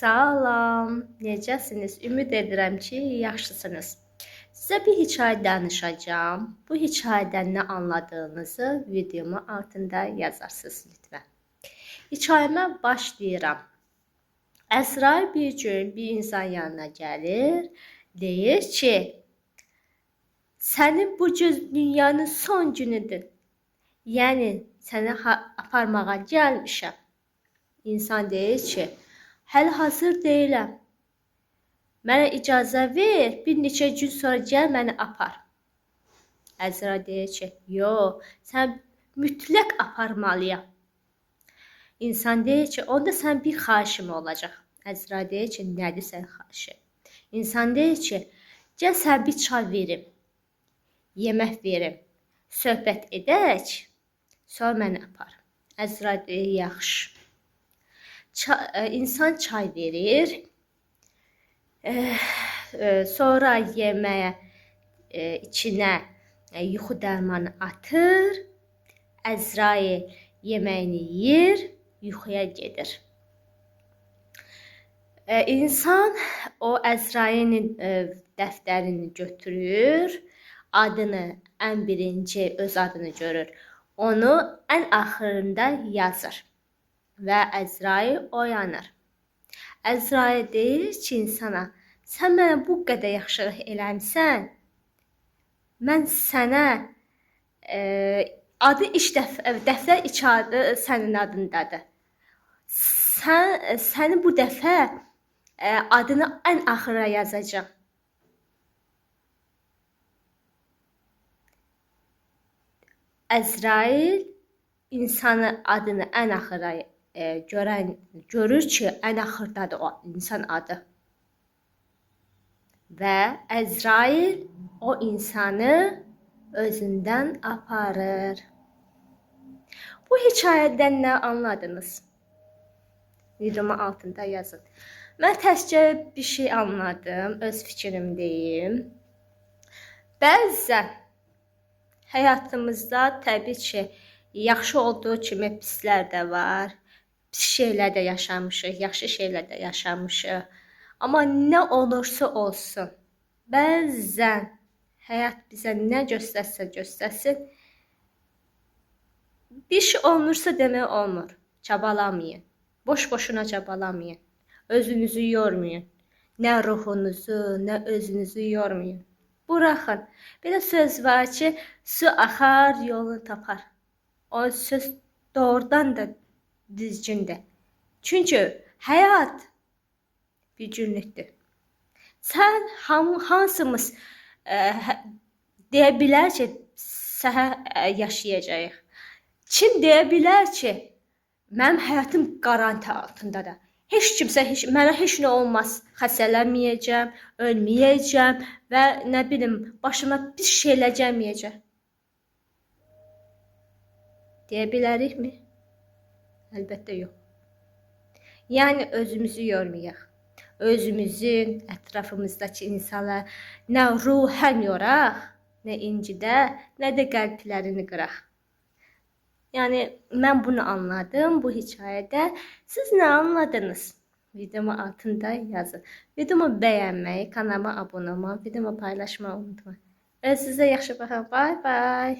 Salam, necəsiniz? Ümid edirəm ki, yaxşısınız. Sizə bir hekayə danışacağım. Bu hekayədən nə anladığınızı videomun altında yazarsınız lütfən. Hekayəmə başlayıram. Əzrail bir gün bir insan yanına gəlir, deyir ki, sənin bu dünyanın son günüdür. Yəni, səni aparmağa gəlmişəm. İnsan deyir ki, hələ hazır deyiləm. Mənə icazə ver, bir neçə gün sonra gəl məni apar. Əzrail deyir ki, yox, sən mütləq aparmalıyam. İnsan deyir ki, onda sən bir xahişim olacaq. Əzrail deyir ki, nədir sən xahişi? İnsan deyir ki, gəl sən bir çay verim, yemək verim, söhbət edək, sonra məni apar. Əzrail deyir, yaxşı. İnsan çay verir, sonra yeməyə içinə yuxu dərmanı atır, Əzrail yeməyini yeyir, yuxuya gedir. İnsan o Əzrailin dəftərini götürür, adını ən birinci öz adını görür, onu ən axırında yazır. Və Əzrail oyanır. Əzrail deyir ki, insana, sən mənə bu qədər yaxşılıq eləmisən, mən sənə dəftər içi adı sənin adındadır. Səni bu dəfə adını ən axıra yazacağım. Əzrail insanın adını ən axıra görür ki, ən axırdadır o insan adı. Və Əzrail o insanı özündən aparır. Bu hekayədən nə anladınız? Videomun altında yazın. Mən təkcə bir şey anladım, öz fikrimi deyim. Bəzən həyatımızda təbii ki, yaxşı olduğu kimi pislər də var. Pis şeylər də yaşamışıq, yaxşı şeylər də yaşamışıq. Amma nə olursa olsun, bəzən həyat bizə nə göstərsə göstərsin, bir şey olmursa demək olmur. Çabalamayın. Boş-boşuna çabalamayın. Özünüzü yormayın. Nə ruhunuzu, nə özünüzü yormayın. Buraxın. Bir də söz var ki, su axar, yolunu tapar. O söz doğrudan da düzgündür. Çünki həyat bir günlükdür. Sən hansımız deyə bilər ki, səhər yaşayacağıq? Kim deyə bilər ki, mənim həyatım qaranti altındadır? Heç kimsə, mənə heç nə olmaz. Xəstələnməyəcəm, ölməyəcəm və nə bilim, başıma pis şeylər gəlməyəcək. Deyə bilərikmi? Əlbəttə yox. Yəni özümüzü yormayaq. Özümüzün ətrafımızdakı insanlar nə ruhən yoraq, nə incidə, nə də qəlblərini qıraq. Yəni mən bunu anladım bu hekayədə. Siz nə anladınız? Videomun altında yazın. Videomu bəyənməyi, kanalıma abunə olmağı, videomu paylaşmağı unutmayın. Özünüzə yaxşı baxın. Bye bye.